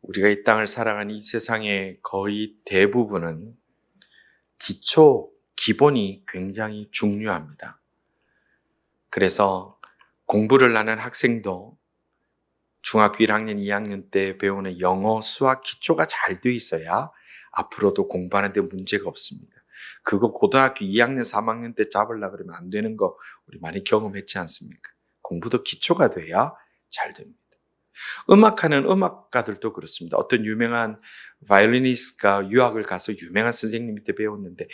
우리가 이 땅을 살아가는 이 세상의 거의 대부분은 기본이 굉장히 중요합니다. 그래서 공부를 하는 학생도 중학교 1학년, 2학년 때 배우는 영어, 수학 기초가 잘 돼 있어야 앞으로도 공부하는 데 문제가 없습니다. 그거 고등학교 2학년, 3학년 때 잡으려고 그러면 안 되는 거 우리 많이 경험했지 않습니까? 공부도 기초가 돼야 잘 됩니다. 음악하는 음악가들도 그렇습니다. 어떤 유명한 바이올리니스트가 유학을 가서 유명한 선생님 밑에 배웠는데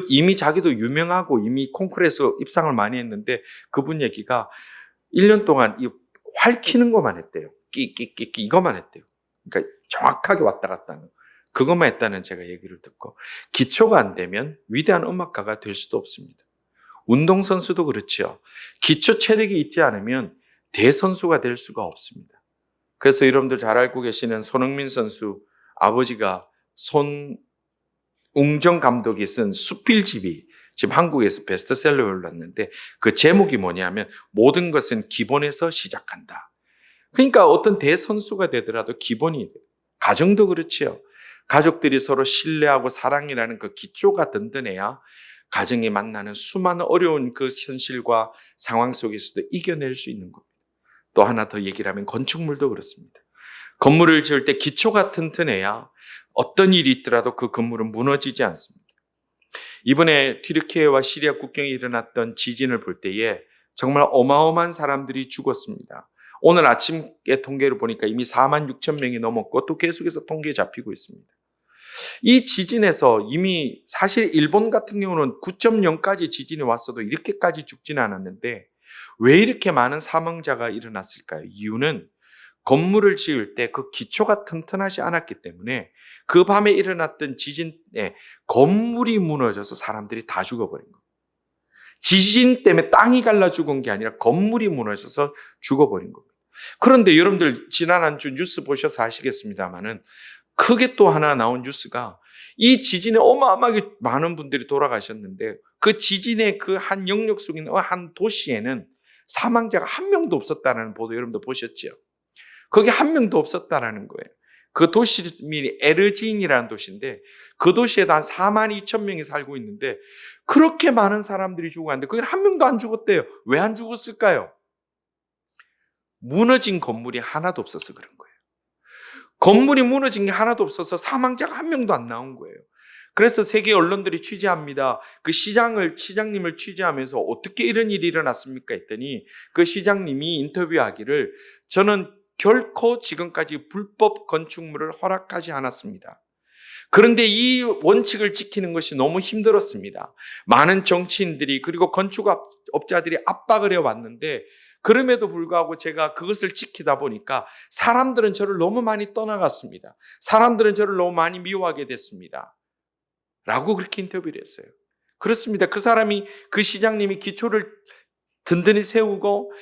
이미 자기도 유명하고 이미 콩쿠르에서 입상을 많이 했는데 그분 얘기가 1년 동안 활키는 것만 했대요. 끼끼끼끼 이것만 했대요. 그러니까 정확하게 왔다 갔다 하는 거. 그것만 했다는 제가 얘기를 듣고 기초가 안 되면 위대한 음악가가 될 수도 없습니다. 운동선수도 그렇지요. 기초 체력이 있지 않으면 대선수가 될 수가 없습니다. 그래서 여러분들 잘 알고 계시는 손흥민 선수 아버지가 손웅정 감독이 쓴 수필집이 지금 한국에서 베스트셀러를 올랐는데 그 제목이 뭐냐면 모든 것은 기본에서 시작한다. 그러니까 어떤 대선수가 되더라도 기본이 돼요. 가정도 그렇지요. 가족들이 서로 신뢰하고 사랑이라는 그 기초가 든든해야 가정이 만나는 수많은 어려운 그 현실과 상황 속에서도 이겨낼 수 있는 겁니다. 또 하나 더 얘기를 하면 건축물도 그렇습니다. 건물을 지을 때 기초가 튼튼해야 어떤 일이 있더라도 그 건물은 무너지지 않습니다. 이번에 튀르키예와 시리아 국경에 일어났던 지진을 볼 때에 정말 어마어마한 사람들이 죽었습니다. 오늘 아침에 통계를 보니까 이미 4만 6천 명이 넘었고 또 계속해서 통계 잡히고 있습니다. 이 지진에서 이미 사실 일본 같은 경우는 9.0까지 지진이 왔어도 이렇게까지 죽지는 않았는데 왜 이렇게 많은 사망자가 일어났을까요? 이유는 건물을 지을 때 그 기초가 튼튼하지 않았기 때문에 그 밤에 일어났던 지진에 건물이 무너져서 사람들이 다 죽어버린 거예요. 지진 때문에 땅이 갈라 죽은 게 아니라 건물이 무너져서 죽어버린 겁니다. 그런데 여러분들 지난 한 주 뉴스 보셔서 아시겠습니다만은 크게 또 하나 나온 뉴스가 이 지진에 어마어마하게 많은 분들이 돌아가셨는데 그 지진의 그 한 영역 속에 있는 한 도시에는 사망자가 한 명도 없었다는 보도 여러분도 보셨죠? 거기 한 명도 없었다는 거예요. 그 도시 이름이 에르진이라는 도시인데 그 도시에도 한 4만 2천 명이 살고 있는데 그렇게 많은 사람들이 죽어갔는데 거기 한 명도 안 죽었대요. 왜 안 죽었을까요? 무너진 건물이 하나도 없어서 그런 거예요. 건물이 무너진 게 하나도 없어서 사망자가 한 명도 안 나온 거예요. 그래서 세계 언론들이 취재합니다. 그 시장님을 취재하면서 어떻게 이런 일이 일어났습니까? 했더니 그 시장님이 인터뷰하기를 저는 결코 지금까지 불법 건축물을 허락하지 않았습니다. 그런데 이 원칙을 지키는 것이 너무 힘들었습니다. 많은 정치인들이 그리고 건축업자들이 압박을 해왔는데 그럼에도 불구하고 제가 그것을 지키다 보니까 사람들은 저를 너무 많이 떠나갔습니다. 사람들은 저를 너무 많이 미워하게 됐습니다. 라고 그렇게 인터뷰를 했어요. 그렇습니다. 그 시장님이 기초를 든든히 세우고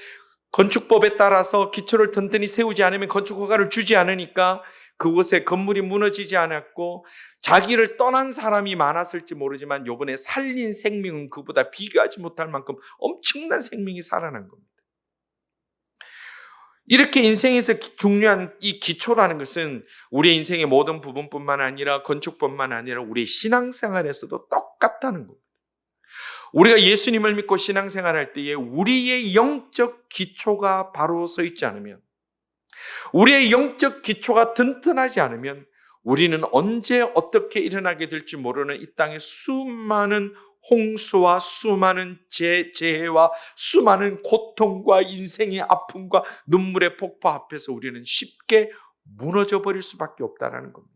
건축법에 따라서 기초를 든든히 세우지 않으면 건축 허가를 주지 않으니까 그곳에 건물이 무너지지 않았고 자기를 떠난 사람이 많았을지 모르지만 이번에 살린 생명은 그보다 비교하지 못할 만큼 엄청난 생명이 살아난 겁니다. 이렇게 인생에서 중요한 이 기초라는 것은 우리의 인생의 모든 부분뿐만 아니라 건축뿐만 아니라 우리의 신앙생활에서도 똑같다는 겁니다. 우리가 예수님을 믿고 신앙생활할 때에 우리의 영적 기초가 바로 서 있지 않으면, 우리의 영적 기초가 튼튼하지 않으면 우리는 언제 어떻게 일어나게 될지 모르는 이 땅의 수많은 홍수와 수많은 재해와 수많은 고통과 인생의 아픔과 눈물의 폭파 앞에서 우리는 쉽게 무너져 버릴 수밖에 없다는 겁니다.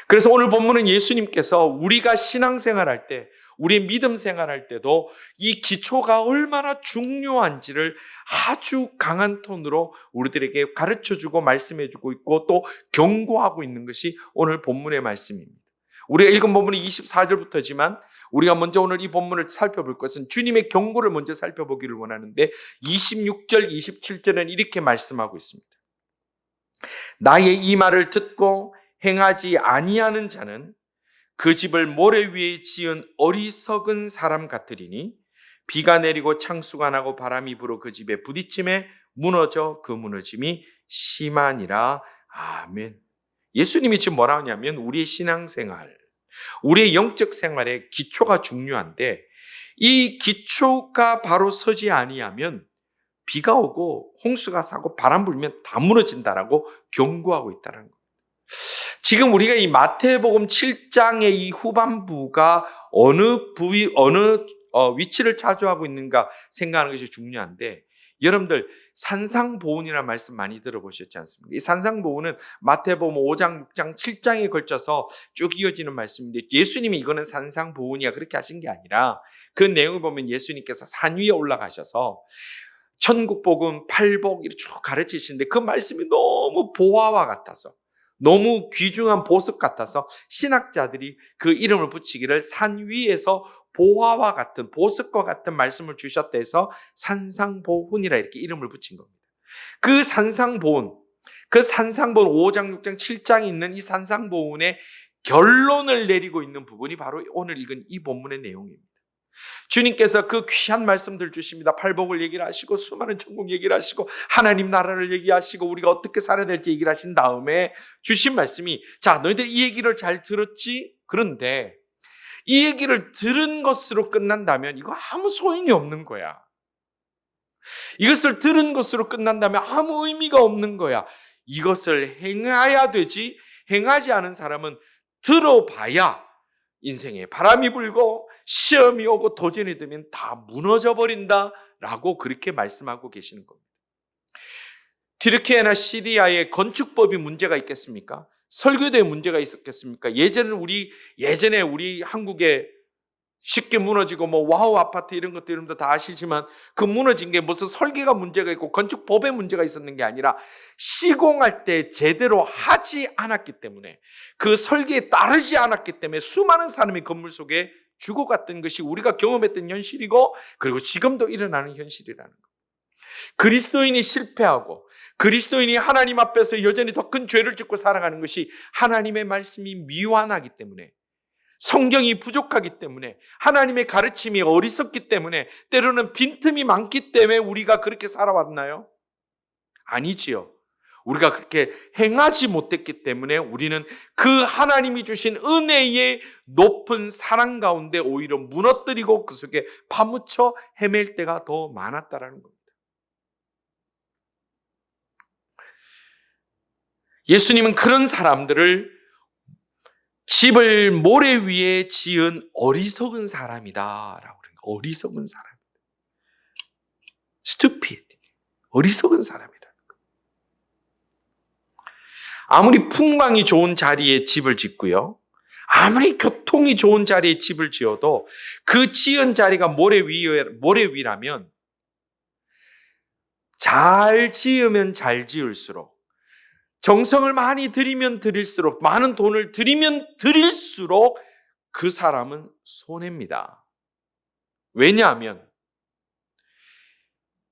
그래서 오늘 본문은 예수님께서 우리가 신앙생활할 때, 우리 믿음 생활할 때도 이 기초가 얼마나 중요한지를 아주 강한 톤으로 우리들에게 가르쳐주고 말씀해주고 있고 또 경고하고 있는 것이 오늘 본문의 말씀입니다. 우리가 읽은 본문이 24절부터지만 우리가 먼저 오늘 이 본문을 살펴볼 것은 주님의 경고를 먼저 살펴보기를 원하는데 26절, 27절은 이렇게 말씀하고 있습니다. 나의 이 말을 듣고 행하지 아니하는 자는 그 집을 모래 위에 지은 어리석은 사람 같으리니 비가 내리고 창수가 나고 바람이 불어 그 집에 부딪힘에 무너져 그 무너짐이 심하니라. 아멘. 예수님이 지금 뭐라 하냐면 우리의 신앙생활, 우리의 영적 생활의 기초가 중요한데 이 기초가 바로 서지 아니하면 비가 오고 홍수가 사고 바람 불면 다 무너진다라고 경고하고 있다는 거예요. 지금 우리가 이 마태복음 7장의 이 후반부가 어느 위치를 차지하고 있는가 생각하는 것이 중요한데, 여러분들 산상보훈이라는 말씀 많이 들어보셨지 않습니까? 이 산상보훈은 마태복음 5장, 6장, 7장에 걸쳐서 쭉 이어지는 말씀인데, 예수님이 이거는 산상보훈이야 그렇게 하신 게 아니라 그 내용을 보면 예수님께서 산 위에 올라가셔서 천국복음, 팔복 이렇게 쭉 가르치시는데 그 말씀이 너무 보화와 같아서, 너무 귀중한 보석 같아서 신학자들이 그 이름을 붙이기를 산 위에서 보화와 같은, 보석과 같은 말씀을 주셨다 해서 산상보훈이라 이렇게 이름을 붙인 겁니다. 그 산상보훈 5장, 6장, 7장에 있는 이 산상보훈의 결론을 내리고 있는 부분이 바로 오늘 읽은 이 본문의 내용입니다. 주님께서 그 귀한 말씀들 주십니다. 팔복을 얘기를 하시고 수많은 천국 얘기를 하시고 하나님 나라를 얘기하시고 우리가 어떻게 살아야 될지 얘기를 하신 다음에 주신 말씀이, 자, 너희들 이 얘기를 잘 들었지? 그런데 이 얘기를 들은 것으로 끝난다면 이거 아무 소용이 없는 거야. 이것을 들은 것으로 끝난다면 아무 의미가 없는 거야. 이것을 행해야 되지, 행하지 않은 사람은 들어봐야 인생에 바람이 불고 시험이 오고 도전이 되면 다 무너져 버린다라고 그렇게 말씀하고 계시는 겁니다. 튀르키예나 시리아의 건축법이 문제가 있겠습니까? 설교대에 문제가 있었겠습니까? 예전에 우리 한국에 쉽게 무너지고 와우 아파트 이런 것들 여러분들 다 아시지만 그 무너진 게 무슨 설계가 문제가 있고 건축법에 문제가 있었는 게 아니라 시공할 때 제대로 하지 않았기 때문에, 그 설계에 따르지 않았기 때문에 수많은 사람이 건물 속에 죽어갔던 것이 우리가 경험했던 현실이고, 그리고 지금도 일어나는 현실이라는 것. 그리스도인이 실패하고 그리스도인이 하나님 앞에서 여전히 더 큰 죄를 짓고 살아가는 것이 하나님의 말씀이 미완하기 때문에, 성경이 부족하기 때문에, 하나님의 가르침이 어리석기 때문에, 때로는 빈틈이 많기 때문에 우리가 그렇게 살아왔나요? 아니지요. 우리가 그렇게 행하지 못했기 때문에 우리는 그 하나님이 주신 은혜의 높은 사랑 가운데 오히려 무너뜨리고 그 속에 파묻혀 헤맬 때가 더 많았다라는 겁니다. 예수님은 그런 사람들을 집을 모래 위에 지은 어리석은 사람이다라고 그래요. 어리석은 사람. stupid. 어리석은 사람이라는 거예요. 아무리 풍광이 좋은 자리에 집을 짓고요, 아무리 교통이 좋은 자리에 집을 지어도 그 지은 자리가 모래 위라면 잘 지으면 잘 지을수록, 정성을 많이 들이면 들일수록, 많은 돈을 들이면 들일수록 그 사람은 손해입니다. 왜냐하면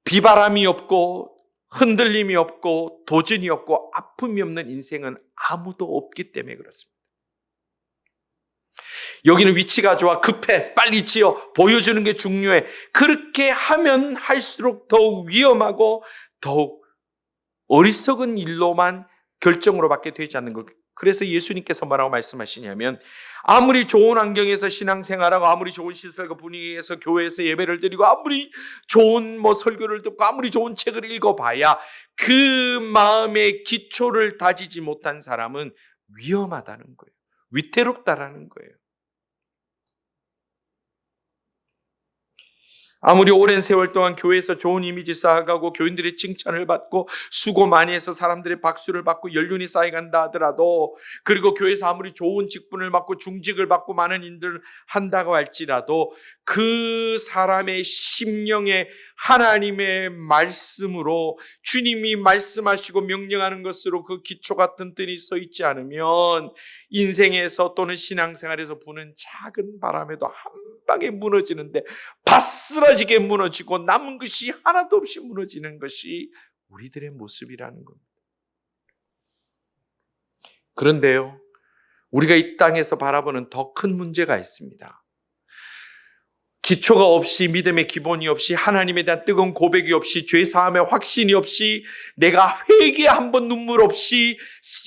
비바람이 없고 흔들림이 없고 도전이 없고 아픔이 없는 인생은 아무도 없기 때문에 그렇습니다. 여기는 위치가 좋아, 급해, 빨리 지어, 보여주는 게 중요해. 그렇게 하면 할수록 더욱 위험하고 더욱 어리석은 일로만 결정으로밖에 되지 않는 것. 그래서 예수님께서 뭐라고 말씀하시냐면, 아무리 좋은 환경에서 신앙생활하고 아무리 좋은 시설과 분위기에서 교회에서 예배를 드리고 아무리 좋은 설교를 듣고 아무리 좋은 책을 읽어봐야 그 마음의 기초를 다지지 못한 사람은 위험하다는 거예요. 위태롭다라는 거예요. 아무리 오랜 세월 동안 교회에서 좋은 이미지 쌓아가고 교인들의 칭찬을 받고 수고 많이 해서 사람들의 박수를 받고 연륜이 쌓여간다 하더라도, 그리고 교회에서 아무리 좋은 직분을 맡고 중직을 받고 많은 일들을 한다고 할지라도 그 사람의 심령에 하나님의 말씀으로, 주님이 말씀하시고 명령하는 것으로 그 기초가 튼튼히 서 있지 않으면 인생에서 또는 신앙생활에서 부는 작은 바람에도 한 방에 무너지는데 바스라지게 무너지고 남은 것이 하나도 없이 무너지는 것이 우리들의 모습이라는 겁니다. 그런데요, 우리가 이 땅에서 바라보는 더 큰 문제가 있습니다. 기초가 없이, 믿음의 기본이 없이, 하나님에 대한 뜨거운 고백이 없이, 죄사함의 확신이 없이, 내가 회개 한 번 눈물 없이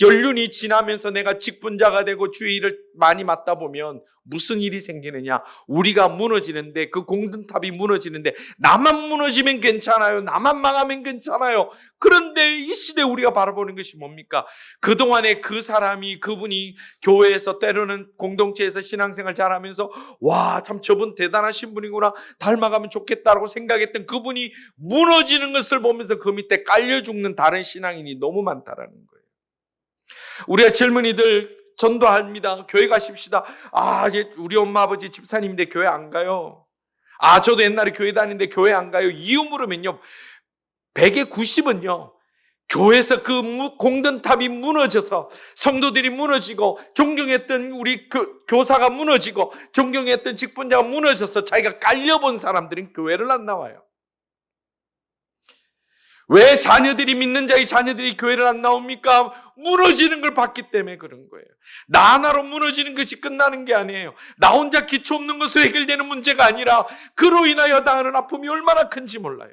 연륜이 지나면서 내가 직분자가 되고 주의 일을 많이 맡다 보면 무슨 일이 생기느냐? 우리가 무너지는데, 그 공든탑이 무너지는데 나만 무너지면 괜찮아요, 나만 망하면 괜찮아요. 그런데 이 시대 우리가 바라보는 것이 뭡니까? 그동안에 그 사람이, 그분이 교회에서, 때로는 공동체에서 신앙생활 잘하면서 와, 참 저분 대단하신 분이구나, 닮아가면 좋겠다라고 생각했던 그분이 무너지는 것을 보면서 그 밑에 깔려 죽는 다른 신앙인이 너무 많다라는 거예요. 우리가 젊은이들 전도합니다. 교회 가십시다. 우리 엄마 아버지 집사님인데 교회 안 가요. 저도 옛날에 교회 다니는데 교회 안 가요. 이유 물으면요, 100에 90은요 교회에서 그 공든탑이 무너져서 성도들이 무너지고, 존경했던 우리 교사가 무너지고, 존경했던 직분자가 무너져서 자기가 깔려본 사람들은 교회를 안 나와요. 왜 자녀들이, 믿는 자의 자녀들이 교회를 안 나옵니까? 무너지는 걸 봤기 때문에 그런 거예요. 나 하나로 무너지는 것이 끝나는 게 아니에요. 나 혼자 기초 없는 것으로 해결되는 문제가 아니라 그로 인하여 당하는 아픔이 얼마나 큰지 몰라요.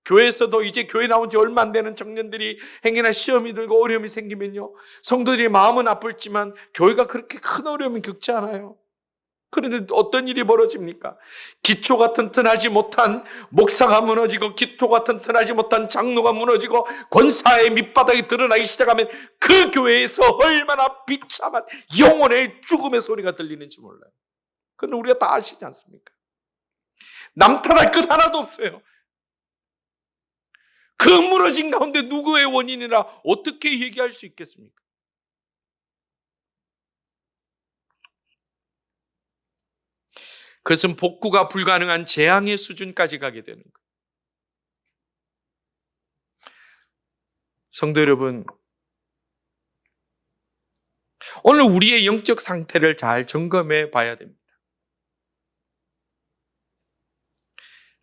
교회에서도 이제 교회 나온 지 얼마 안 되는 청년들이 행여나 시험이 들고 어려움이 생기면요, 성도들이 마음은 아플지만 교회가 그렇게 큰 어려움이 겪지 않아요. 그런데 어떤 일이 벌어집니까? 기초가 튼튼하지 못한 목사가 무너지고, 기초가 튼튼하지 못한 장로가 무너지고, 권사의 밑바닥이 드러나기 시작하면 그 교회에서 얼마나 비참한 영혼의 죽음의 소리가 들리는지 몰라요. 그건 우리가 다 아시지 않습니까? 남 탓할 것 하나도 없어요. 그 무너진 가운데 누구의 원인이라 어떻게 얘기할 수 있겠습니까? 그것은 복구가 불가능한 재앙의 수준까지 가게 되는 거예요. 성도 여러분, 오늘 우리의 영적 상태를 잘 점검해 봐야 됩니다.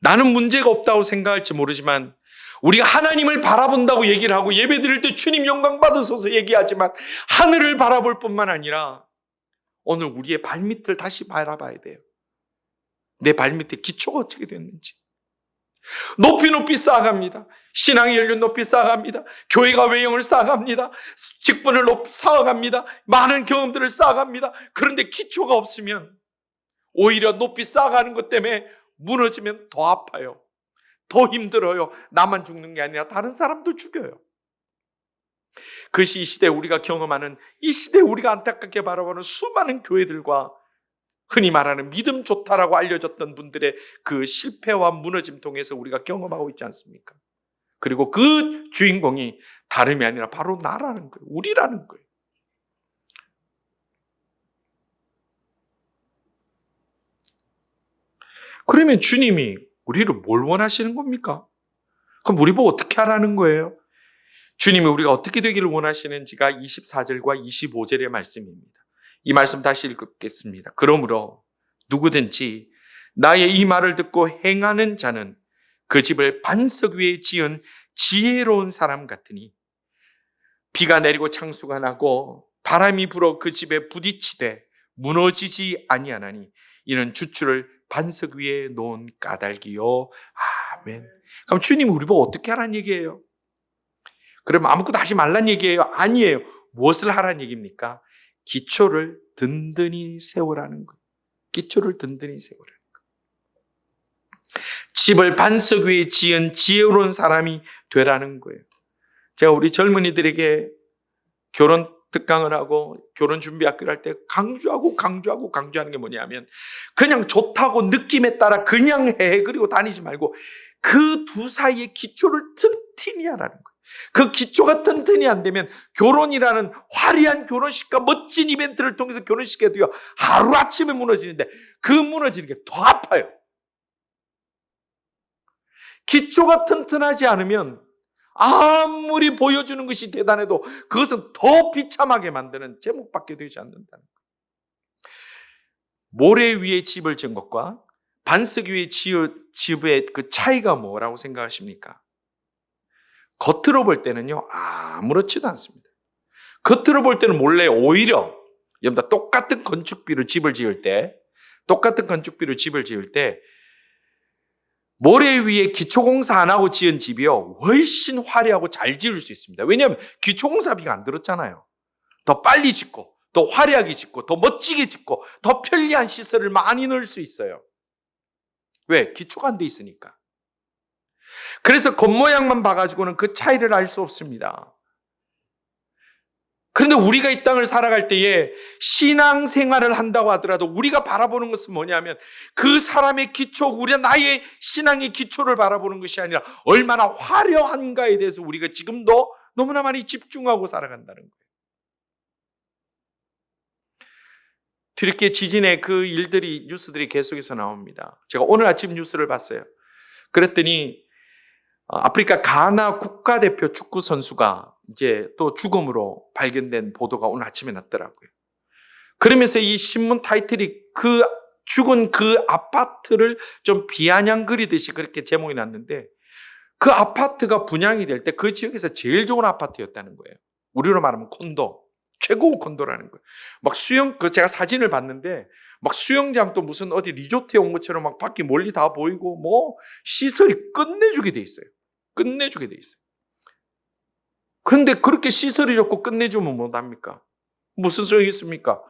나는 문제가 없다고 생각할지 모르지만, 우리가 하나님을 바라본다고 얘기를 하고 예배 드릴 때 주님 영광 받으소서 얘기하지만, 하늘을 바라볼 뿐만 아니라 오늘 우리의 발밑을 다시 바라봐야 돼요. 내 발밑에 기초가 어떻게 됐는지. 높이 쌓아갑니다. 신앙의 연륜 높이 쌓아갑니다. 교회가 외형을 쌓아갑니다. 직분을 쌓아갑니다. 많은 경험들을 쌓아갑니다. 그런데 기초가 없으면 오히려 높이 쌓아가는 것 때문에 무너지면 더 아파요. 더 힘들어요. 나만 죽는 게 아니라 다른 사람도 죽여요. 그것이 이 시대에 우리가 경험하는, 이 시대에 우리가 안타깝게 바라보는 수많은 교회들과 흔히 말하는 믿음 좋다라고 알려졌던 분들의 그 실패와 무너짐 통해서 우리가 경험하고 있지 않습니까? 그리고 그 주인공이 다름이 아니라 바로 나라는 거예요. 우리라는 거예요. 그러면 주님이 우리를 뭘 원하시는 겁니까? 그럼 우리 보고 어떻게 하라는 거예요? 주님이 우리가 어떻게 되기를 원하시는지가 24절과 25절의 말씀입니다. 이 말씀 다시 읽겠습니다. 그러므로 누구든지 나의 이 말을 듣고 행하는 자는 그 집을 반석 위에 지은 지혜로운 사람 같으니, 비가 내리고 창수가 나고 바람이 불어 그 집에 부딪히되 무너지지 아니하나니 이는 주추를 반석 위에 놓은 까닭이요. 아멘. 그럼 주님이 우리 보고 어떻게 하라는 얘기예요? 그럼 아무것도 하지 말란 얘기예요? 아니에요. 무엇을 하라는 얘기입니까? 기초를 든든히 세우라는 거예요. 기초를 든든히 세우라는 거예요. 집을 반석 위에 지은 지혜로운 사람이 되라는 거예요. 제가 우리 젊은이들에게 결혼 특강을 하고 결혼 준비 학교를 할 때 강조하는 게 뭐냐면, 그냥 좋다고 느낌에 따라 그냥 해 그리고 다니지 말고 그 두 사이의 기초를 튼튼히 하라는 거예요. 그 기초가 튼튼히 안 되면 결혼이라는 화려한 결혼식과 멋진 이벤트를 통해서 결혼식에도요, 하루아침에 무너지는데 그 무너지는 게 더 아파요. 기초가 튼튼하지 않으면 아무리 보여주는 것이 대단해도 그것은 더 비참하게 만드는 제목밖에 되지 않는다는 거예요. 모래 위에 집을 지은 것과 반석 위에 집의 그 차이가 뭐라고 생각하십니까? 겉으로 볼 때는요, 아무렇지도 않습니다. 겉으로 볼 때는 몰래 오히려 여러분 똑같은 건축비로 집을 지을 때 똑같은 건축비로 집을 지을 때 모래 위에 기초공사 안 하고 지은 집이요, 훨씬 화려하고 잘 지을 수 있습니다. 왜냐하면 기초공사비가 안 들었잖아요. 더 빨리 짓고, 더 화려하게 짓고, 더 멋지게 짓고, 더 편리한 시설을 많이 넣을 수 있어요. 왜? 기초가 안 돼 있으니까. 그래서 겉모양만 봐가지고는 그 차이를 알 수 없습니다. 그런데 우리가 이 땅을 살아갈 때에 신앙생활을 한다고 하더라도 우리가 바라보는 것은 뭐냐면 그 사람의 기초, 나의 신앙의 기초를 바라보는 것이 아니라 얼마나 화려한가에 대해서 우리가 지금도 너무나 많이 집중하고 살아간다는 거예요. 뒤늦게 지진의 그 일들이, 뉴스들이 계속해서 나옵니다. 제가 오늘 아침 뉴스를 봤어요. 그랬더니 아프리카 가나 국가대표 축구 선수가 이제 또 죽음으로 발견된 보도가 오늘 아침에 났더라고요. 그러면서 이 신문 타이틀이 그 죽은 그 아파트를 좀 비아냥 그리듯이 그렇게 제목이 났는데, 그 아파트가 분양이 될 때 그 지역에서 제일 좋은 아파트였다는 거예요. 우리로 말하면 콘도, 최고 콘도라는 거예요. 막 제가 사진을 봤는데 막 수영장도 무슨 어디 리조트에 온 것처럼 막 밖이 멀리 다 보이고 뭐 시설이 끝내주게 돼 있어요. 끝내주게 돼 있어요. 그런데 그렇게 시설이 좋고 끝내주면 못합니까? 무슨 소용이 있습니까?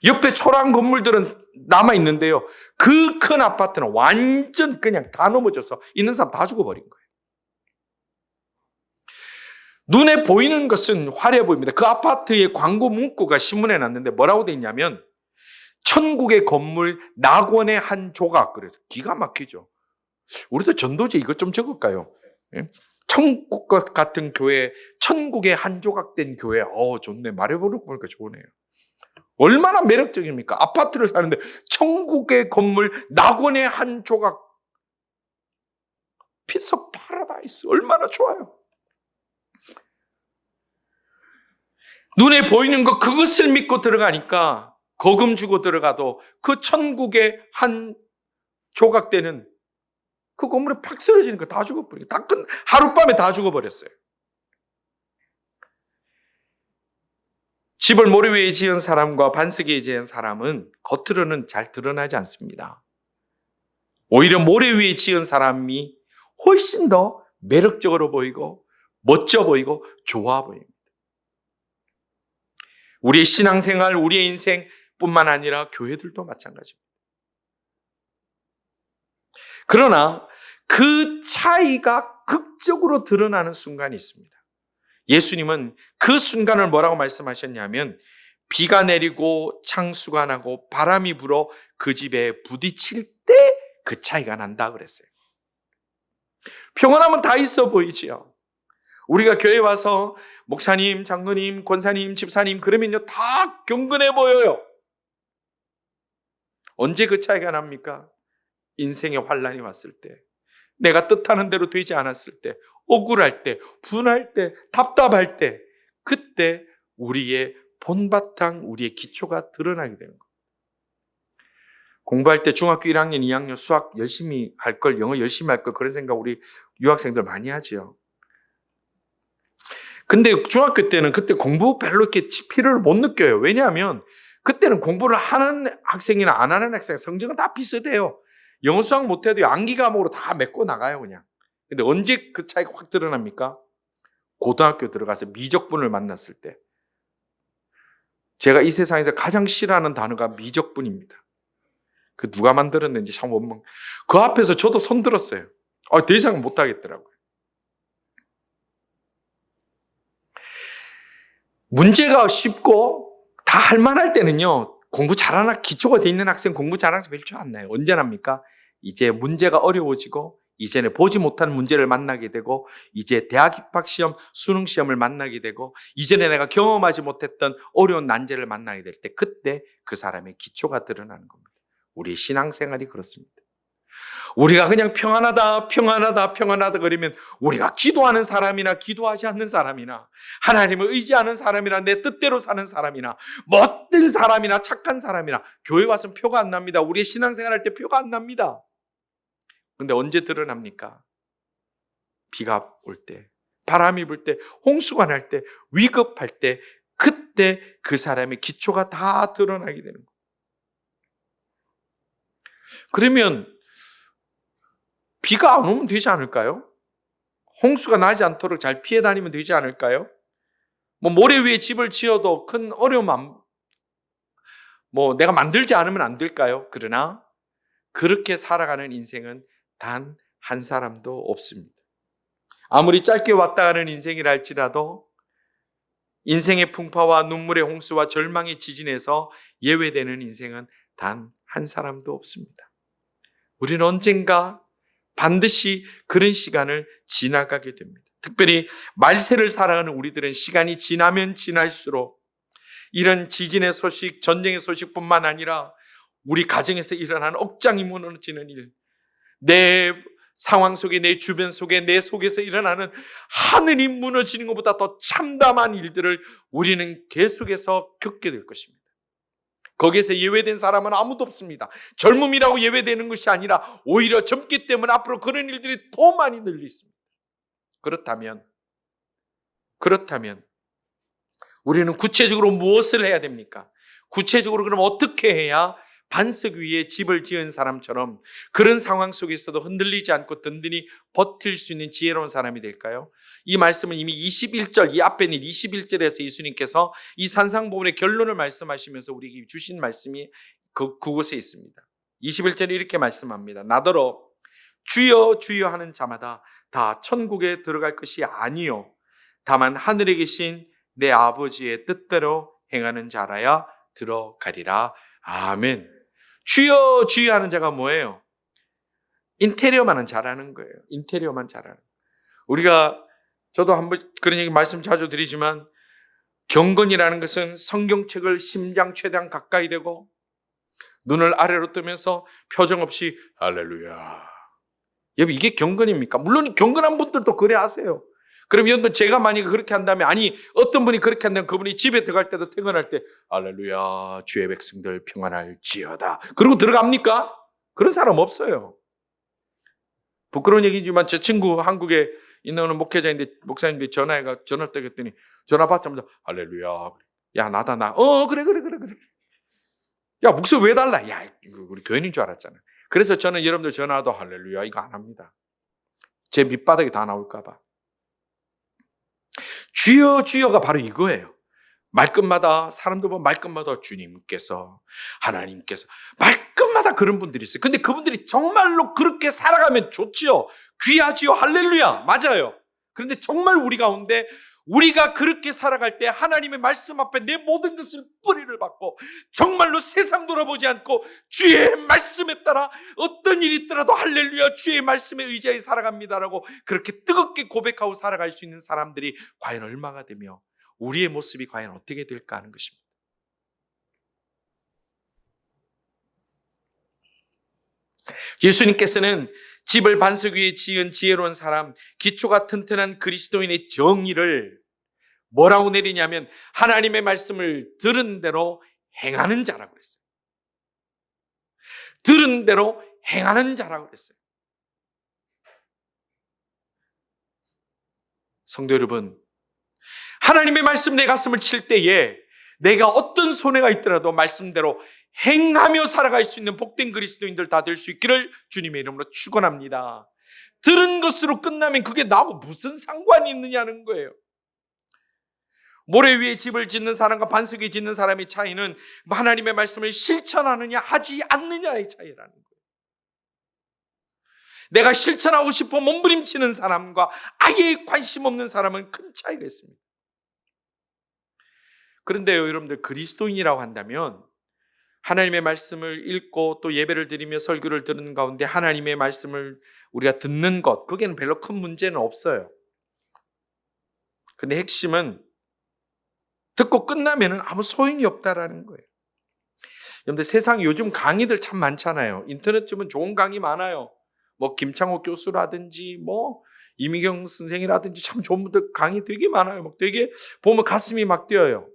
옆에 초라한 건물들은 남아있는데요, 그 큰 아파트는 완전 그냥 다 넘어져서 있는 사람 다 죽어버린 거예요. 눈에 보이는 것은 화려해 보입니다. 그 아파트의 광고 문구가 신문에 났는데 뭐라고 돼 있냐면 천국의 건물 낙원의 한 조각. 그래서 기가 막히죠. 우리도 전도제 이것 좀 적을까요? 천국 같은 교회, 천국의 한 조각 된 교회. 좋네. 말해보니까 좋으네요. 얼마나 매력적입니까? 아파트를 사는데 천국의 건물 낙원의 한 조각. 피스 오브 파라다이스. 얼마나 좋아요. 눈에 보이는 것, 그것을 믿고 들어가니까 거금 주고 들어가도 그 천국의 한 조각되는 그 건물에 팍 쓰러지니까 다 죽어버려요. 하룻밤에 다 죽어버렸어요. 집을 모래 위에 지은 사람과 반석 위에 지은 사람은 겉으로는 잘 드러나지 않습니다. 오히려 모래 위에 지은 사람이 훨씬 더 매력적으로 보이고 멋져 보이고 좋아 보입니다. 우리의 신앙생활, 우리의 인생뿐만 아니라 교회들도 마찬가지입니다. 그러나 그 차이가 극적으로 드러나는 순간이 있습니다. 예수님은 그 순간을 뭐라고 말씀하셨냐면 비가 내리고 창수가 나고 바람이 불어 그 집에 부딪힐 때 그 차이가 난다 그랬어요. 평안하면 다 있어 보이지요. 우리가 교회 와서 목사님, 장로님, 권사님, 집사님 그러면요 다 경건해 보여요. 언제 그 차이가 납니까? 인생의 환란이 왔을 때, 내가 뜻하는 대로 되지 않았을 때, 억울할 때, 분할 때, 답답할 때, 그때 우리의 본바탕, 우리의 기초가 드러나게 되는 거예요. 공부할 때 중학교 1학년, 2학년 수학 열심히 할 걸, 영어 열심히 할 걸, 그런 생각 우리 유학생들 많이 하지요. 근데 중학교 때는 그때 공부 별로 이렇게 필요를 못 느껴요. 왜냐하면 그때는 공부를 하는 학생이나 안 하는 학생 성적은 다 비슷해요. 영어 수학 못해도 암기 과목으로 다 메꿔 나가요, 그냥. 근데 언제 그 차이가 확 드러납니까? 고등학교 들어가서 미적분을 만났을 때. 제가 이 세상에서 가장 싫어하는 단어가 미적분입니다. 그 누가 만들었는지 참 원망. 그 앞에서 저도 손 들었어요. 더 이상은 못 하겠더라고요. 문제가 쉽고 다 할만할 때는요, 공부 잘하는 기초가 돼 있는 학생 공부 잘하는 학생 별로 안 나요. 언제 납니까? 이제 문제가 어려워지고 이제는 보지 못한 문제를 만나게 되고 이제 대학 입학 시험, 수능 시험을 만나게 되고 이전에 내가 경험하지 못했던 어려운 난제를 만나게 될 때, 그때 그 사람의 기초가 드러나는 겁니다. 우리의 신앙생활이 그렇습니다. 우리가 그냥 평안하다 그러면 우리가 기도하는 사람이나 기도하지 않는 사람이나 하나님을 의지하는 사람이나 내 뜻대로 사는 사람이나 못된 사람이나 착한 사람이나 교회 와서는 표가 안 납니다. 우리의 신앙생활 할 때 표가 안 납니다. 그런데 언제 드러납니까? 비가 올 때, 바람이 불 때, 홍수가 날 때, 위급할 때, 그때 그 사람의 기초가 다 드러나게 되는 거예요. 그러면 비가 안 오면 되지 않을까요? 홍수가 나지 않도록 잘 피해 다니면 되지 않을까요? 뭐 모래 위에 집을 지어도 큰 어려움 내가 만들지 않으면 안 될까요? 그러나 그렇게 살아가는 인생은 단 한 사람도 없습니다. 아무리 짧게 왔다 가는 인생이라 할지라도 인생의 풍파와 눈물의 홍수와 절망의 지진에서 예외되는 인생은 단 한 사람도 없습니다. 우리는 언젠가 반드시 그런 시간을 지나가게 됩니다. 특별히 말세를 살아가는 우리들은 시간이 지나면 지날수록 이런 지진의 소식, 전쟁의 소식뿐만 아니라 우리 가정에서 일어나는 억장이 무너지는 일, 내 상황 속에, 내 주변 속에, 내 속에서 일어나는 하늘이 무너지는 것보다 더 참담한 일들을 우리는 계속해서 겪게 될 것입니다. 거기에서 예외된 사람은 아무도 없습니다. 젊음이라고 예외되는 것이 아니라 오히려 젊기 때문에 앞으로 그런 일들이 더 많이 늘리 있습니다. 그렇다면 우리는 구체적으로 무엇을 해야 됩니까? 구체적으로 그럼 어떻게 해야 반석 위에 집을 지은 사람처럼 그런 상황 속에서도 흔들리지 않고 든든히 버틸 수 있는 지혜로운 사람이 될까요? 이 말씀은 이미 21절, 이 앞에 있는 21절에서 예수님께서 이 산상보훈의 결론을 말씀하시면서 우리에게 주신 말씀이 그곳에 있습니다. 21절에 이렇게 말씀합니다. 나더러 주여 주여 하는 자마다 다 천국에 들어갈 것이 아니요 다만 하늘에 계신 내 아버지의 뜻대로 행하는 자라야 들어가리라. 아멘. 주여 주여 하는 자가 뭐예요? 인테리어만은 잘하는 거예요. 인테리어만 잘하는. 저도 한번 그런 얘기 말씀 자주 드리지만 경건이라는 것은 성경책을 심장 최대한 가까이 대고 눈을 아래로 뜨면서 표정 없이 할렐루야. 여러분 이게 경건입니까? 물론 경건한 분들도 그래 하세요. 그럼 여러분 제가 만약에 그렇게 한다면 어떤 분이 그렇게 한다면 그분이 집에 들어갈 때도 퇴근할 때 할렐루야 주의 백성들 평안할지어다 그러고 들어갑니까? 그런 사람 없어요. 부끄러운 얘기지만 제 친구 한국에 있는 목회자인데 목사님들이 전화를 드렸더니 전화 받자마자 할렐루야 야 나다 나 그래 야 목소리 왜 달라? 야 우리 교인인 줄 알았잖아. 그래서 저는 여러분들 전화도 할렐루야 이거 안 합니다. 제 밑바닥이 다 나올까 봐. 주여 주여가 바로 이거예요. 말끝마다 사람들 보면 말끝마다 주님께서 하나님께서 말끝마다 그런 분들이 있어요. 근데 그분들이 정말로 그렇게 살아가면 좋지요. 귀하지요. 할렐루야. 맞아요. 그런데 정말 우리 가운데 우리가 그렇게 살아갈 때 하나님의 말씀 앞에 내 모든 것을 뿌리를 받고 정말로 세상 돌아보지 않고 주의 말씀에 따라 어떤 일이 있더라도 할렐루야 주의 말씀에 의지하여 살아갑니다라고 그렇게 뜨겁게 고백하고 살아갈 수 있는 사람들이 과연 얼마가 되며 우리의 모습이 과연 어떻게 될까 하는 것입니다. 예수님께서는 집을 반석 위에 지은 지혜로운 사람, 기초가 튼튼한 그리스도인의 정의를 뭐라고 내리냐면 하나님의 말씀을 들은 대로 행하는 자라고 그랬어요. 들은 대로 행하는 자라고 그랬어요. 성도 여러분, 하나님의 말씀 내 가슴을 칠 때에 내가 어떤 손해가 있더라도 말씀대로 행하며 살아갈 수 있는 복된 그리스도인들 다 될 수 있기를 주님의 이름으로 축원합니다. 들은 것으로 끝나면 그게 나하고 무슨 상관이 있느냐는 거예요. 모래 위에 집을 짓는 사람과 반석 위에 짓는 사람의 차이는 하나님의 말씀을 실천하느냐 하지 않느냐의 차이라는 거예요. 내가 실천하고 싶어 몸부림치는 사람과 아예 관심 없는 사람은 큰 차이가 있습니다. 그런데요, 여러분들 그리스도인이라고 한다면 하나님의 말씀을 읽고 또 예배를 드리며 설교를 듣는 가운데 하나님의 말씀을 우리가 듣는 것, 그게는 별로 큰 문제는 없어요. 근데 핵심은 듣고 끝나면 아무 소용이 없다라는 거예요. 여러분들 세상 요즘 강의들 참 많잖아요. 인터넷 주면 좋은 강의 많아요. 김창호 교수라든지 이미경 선생이라든지 참 좋은 분들 강의 되게 많아요. 되게 보면 가슴이 막 뛰어요.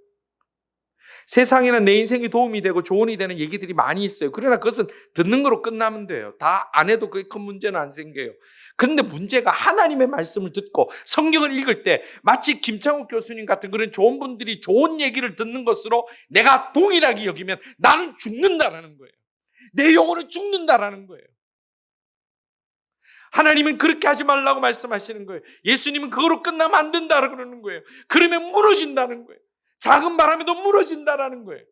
세상에는 내 인생에 도움이 되고 조언이 되는 얘기들이 많이 있어요. 그러나 그것은 듣는 거로 끝나면 돼요. 다 안 해도 그게 큰 문제는 안 생겨요. 그런데 문제가 하나님의 말씀을 듣고 성경을 읽을 때 마치 김창욱 교수님 같은 그런 좋은 분들이 좋은 얘기를 듣는 것으로 내가 동일하게 여기면 나는 죽는다라는 거예요. 내 영혼은 죽는다라는 거예요. 하나님은 그렇게 하지 말라고 말씀하시는 거예요. 예수님은 그거로 끝나면 안 된다라고 그러는 거예요. 그러면 무너진다는 거예요. 작은 바람에도 무너진다라는 거예요.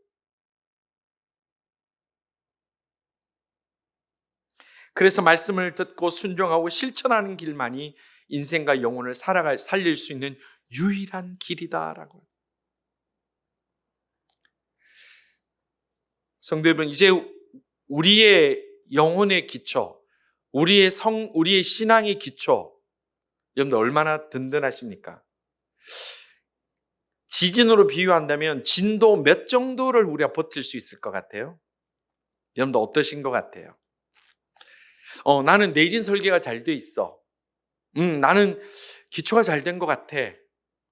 그래서 말씀을 듣고 순종하고 실천하는 길만이 인생과 영혼을 살릴 수 있는 유일한 길이다라고. 성도 여러분, 이제 우리의 영혼의 기초, 우리의 신앙의 기초, 여러분들 얼마나 든든하십니까? 지진으로 비유한다면 진도 몇 정도를 우리가 버틸 수 있을 것 같아요? 여러분들 어떠신 것 같아요? 나는 내진 설계가 잘 돼 있어. 나는 기초가 잘 된 것 같아.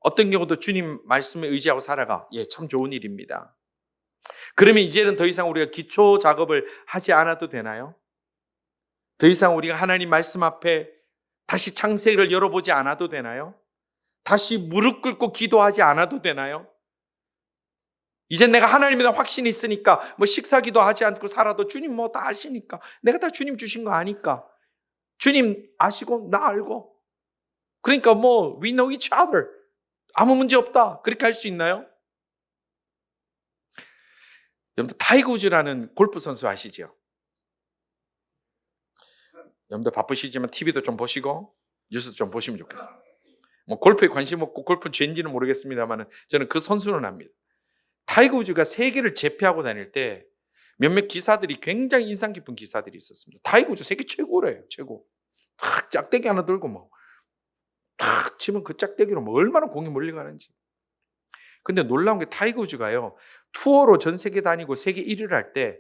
어떤 경우도 주님 말씀에 의지하고 살아가. 예, 참 좋은 일입니다. 그러면 이제는 더 이상 우리가 기초 작업을 하지 않아도 되나요? 더 이상 우리가 하나님 말씀 앞에 다시 창세기를 열어보지 않아도 되나요? 다시 무릎 꿇고 기도하지 않아도 되나요? 이제 내가 하나님에 대한 확신이 있으니까 식사기도 하지 않고 살아도 주님 다 아시니까, 내가 다 주님 주신 거 아니까, 주님 아시고 나 알고, 그러니까 we know each other, 아무 문제 없다, 그렇게 할 수 있나요? 여러분들 타이거 우즈라는 골프 선수 아시죠? 여러분들 바쁘시지만 TV도 좀 보시고 뉴스도 좀 보시면 좋겠어요. 골프에 관심 없고 골프는 죄인지는 모르겠습니다만 저는 그 선수는 압니다. 타이거 우즈가 세계를 제패하고 다닐 때 몇몇 기사들이 굉장히 인상 깊은 기사들이 있었습니다. 타이거 우즈 세계 최고래요, 최고. 딱 짝대기 하나 들고 딱 치면 그 짝대기로 얼마나 공이 멀리 가는지. 근데 놀라운 게 타이거 우즈가요, 투어로 전 세계 다니고 세계 1위를 할 때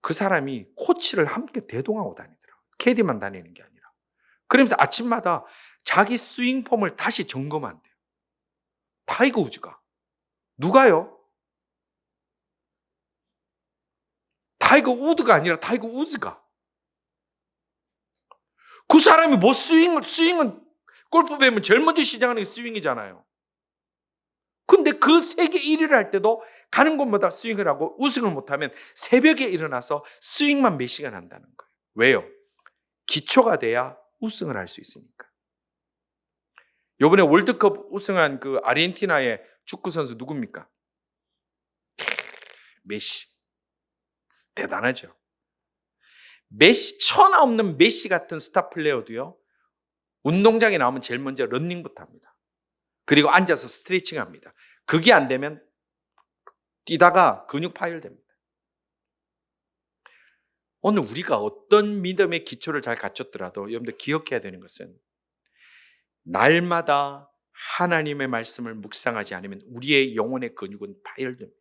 그 사람이 코치를 함께 대동하고 다니더라고요. 캐디만 다니는 게 아니라. 그러면서 아침마다 자기 스윙 폼을 다시 점검한대요. 타이거 우즈가. 누가요? 타이거 우드가 아니라 타이거 우즈가. 그 사람이 스윙은 골프 배우면 제일 먼저 시작하는 게 스윙이잖아요. 근데 그 세계 1위를 할 때도 가는 곳마다 스윙을 하고 우승을 못하면 새벽에 일어나서 스윙만 몇 시간 한다는 거예요. 왜요? 기초가 돼야 우승을 할 수 있으니까. 이번에 월드컵 우승한 그 아르헨티나의 축구 선수 누굽니까? 메시. 대단하죠. 메시, 천하 없는 메시 같은 스타 플레이어도요, 운동장에 나오면 제일 먼저 러닝부터 합니다. 그리고 앉아서 스트레칭 합니다. 그게 안 되면 뛰다가 근육 파열됩니다. 오늘 우리가 어떤 믿음의 기초를 잘 갖췄더라도 여러분들 기억해야 되는 것은, 날마다 하나님의 말씀을 묵상하지 않으면 우리의 영혼의 근육은 파열됩니다.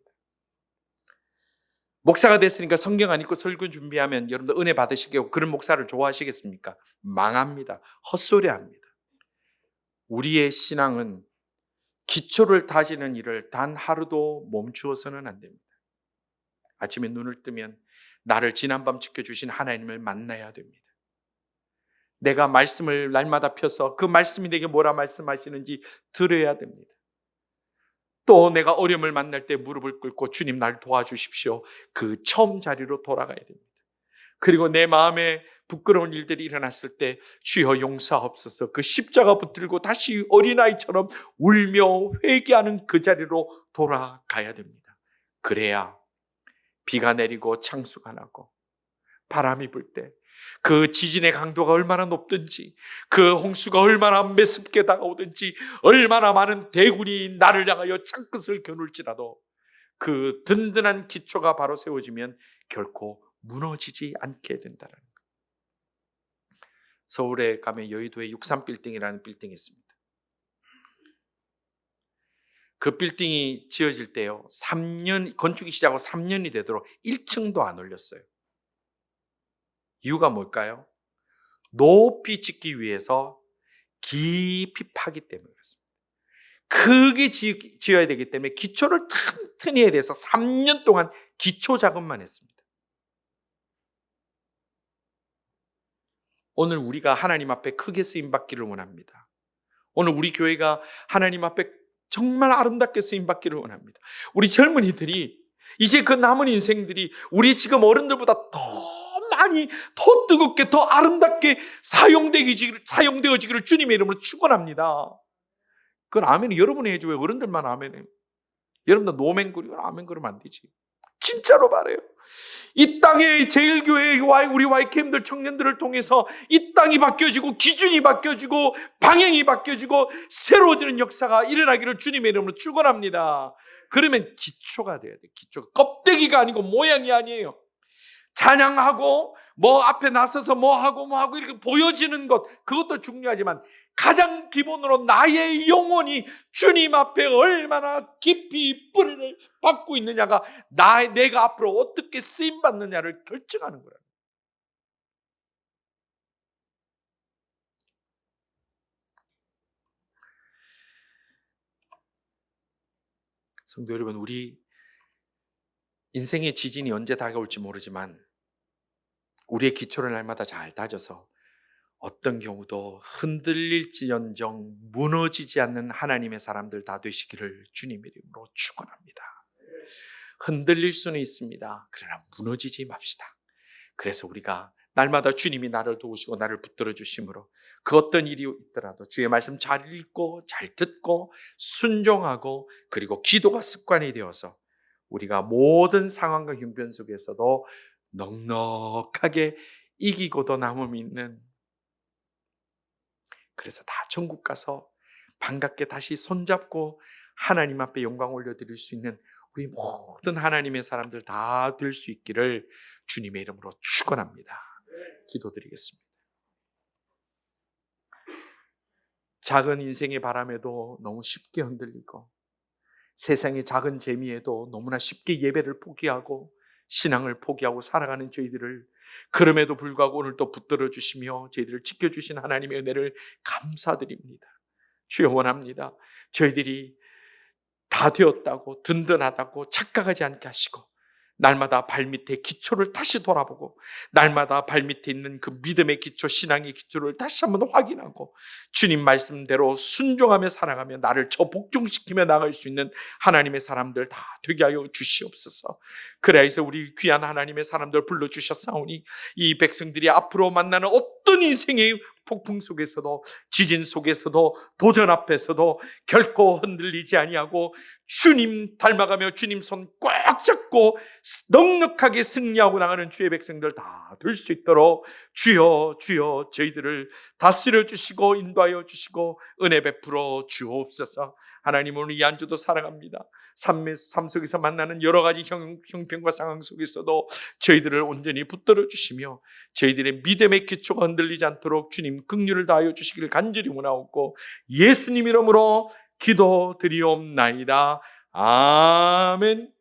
목사가 됐으니까 성경 안 읽고 설교 준비하면 여러분들 은혜 받으시겠고 그런 목사를 좋아하시겠습니까? 망합니다. 헛소리합니다. 우리의 신앙은 기초를 다지는 일을 단 하루도 멈추어서는 안 됩니다. 아침에 눈을 뜨면 나를 지난밤 지켜주신 하나님을 만나야 됩니다. 내가 말씀을 날마다 펴서 그 말씀이 내게 뭐라 말씀하시는지 들어야 됩니다. 또 내가 어려움을 만날 때 무릎을 꿇고 주님 날 도와주십시오, 그 처음 자리로 돌아가야 됩니다. 그리고 내 마음에 부끄러운 일들이 일어났을 때 주여 용서하옵소서, 그 십자가 붙들고 다시 어린아이처럼 울며 회개하는 그 자리로 돌아가야 됩니다. 그래야 비가 내리고 창수가 나고 바람이 불 때 그 지진의 강도가 얼마나 높든지, 그 홍수가 얼마나 매섭게 다가오든지, 얼마나 많은 대군이 나를 향하여 창끝을 겨눌지라도 그 든든한 기초가 바로 세워지면 결코 무너지지 않게 된다는 거예요. 서울에 가면 여의도에 63빌딩이라는 빌딩이 있습니다. 그 빌딩이 지어질 때요, 건축이 시작하고 3년이 되도록 1층도 안 올렸어요. 이유가 뭘까요? 높이 짓기 위해서 깊이 파기 때문에 그렇습니다. 크게 지어야 되기 때문에 기초를 튼튼히 해야 돼서 3년 동안 기초 작업만 했습니다. 오늘 우리가 하나님 앞에 크게 쓰임받기를 원합니다. 오늘 우리 교회가 하나님 앞에 정말 아름답게 쓰임받기를 원합니다. 우리 젊은이들이 이제 그 남은 인생들이 우리 지금 어른들보다 더 많이, 더 뜨겁게, 더 아름답게 사용되어지기를 주님의 이름으로 축원합니다. 그건 아멘이 여러분이 해줘. 왜 어른들만 아멘해요? 여러분들 노맹거리고 아멘 그러면 안 되지. 진짜로 말해요. 이 땅의 제일교회 우리 YKM들 청년들을 통해서 이 땅이 바뀌어지고 기준이 바뀌어지고 방향이 바뀌어지고 새로워지는 역사가 일어나기를 주님의 이름으로 축원합니다. 그러면 기초가 돼야 돼. 기초가 껍데기가 아니고 모양이 아니에요. 찬양하고 뭐 앞에 나서서 뭐 하고 이렇게 보여지는 것, 그것도 중요하지만 가장 기본으로 나의 영혼이 주님 앞에 얼마나 깊이 뿌리를 받고 있느냐가 내가 앞으로 어떻게 쓰임 받느냐를 결정하는 거예요. 성도 여러분, 우리 인생의 지진이 언제 다가올지 모르지만 우리의 기초를 날마다 잘 다져서 어떤 경우도 흔들릴지언정 무너지지 않는 하나님의 사람들 다 되시기를 주님의 이름으로 축원합니다. 흔들릴 수는 있습니다. 그러나 무너지지 맙시다. 그래서 우리가 날마다 주님이 나를 도우시고 나를 붙들어 주심으로 그 어떤 일이 있더라도 주의 말씀 잘 읽고 잘 듣고 순종하고 그리고 기도가 습관이 되어서 우리가 모든 상황과 형편 속에서도 넉넉하게 이기고도 남음이 있는, 그래서 다 천국 가서 반갑게 다시 손잡고 하나님 앞에 영광 올려드릴 수 있는 우리 모든 하나님의 사람들 다 될 수 있기를 주님의 이름으로 축원합니다. 기도드리겠습니다. 작은 인생의 바람에도 너무 쉽게 흔들리고 세상의 작은 재미에도 너무나 쉽게 예배를 포기하고 신앙을 포기하고 살아가는 저희들을 그럼에도 불구하고 오늘 또 붙들어 주시며 저희들을 지켜주신 하나님의 은혜를 감사드립니다. 주여, 원합니다. 저희들이 다 되었다고 든든하다고 착각하지 않게 하시고 날마다 발밑에 기초를 다시 돌아보고 날마다 발밑에 있는 그 믿음의 기초, 신앙의 기초를 다시 한번 확인하고 주님 말씀대로 순종하며 살아가며 나를 저 복종시키며 나갈 수 있는 하나님의 사람들 다 되게 하여 주시옵소서. 그래서 우리 귀한 하나님의 사람들 불러주셨사오니 이 백성들이 앞으로 만나는 어떤 인생의 폭풍 속에서도 지진 속에서도 도전 앞에서도 결코 흔들리지 아니하고 주님 닮아가며 주님 손 꽉 잡고 넉넉하게 승리하고 나가는 주의 백성들 다 될 수 있도록 주여 주여 저희들을 다스려 주시고 인도하여 주시고 은혜 베풀어 주옵소서. 하나님, 오늘 이 한 주도 사랑합니다. 삶 속에서 만나는 여러 가지 형편과 상황 속에서도 저희들을 온전히 붙들어 주시며 저희들의 믿음의 기초가 흔들리지 않도록 주님 긍휼을 다하여 주시기를 간절히 원하옵고 예수님 이름으로 기도드리옵나이다. 아멘.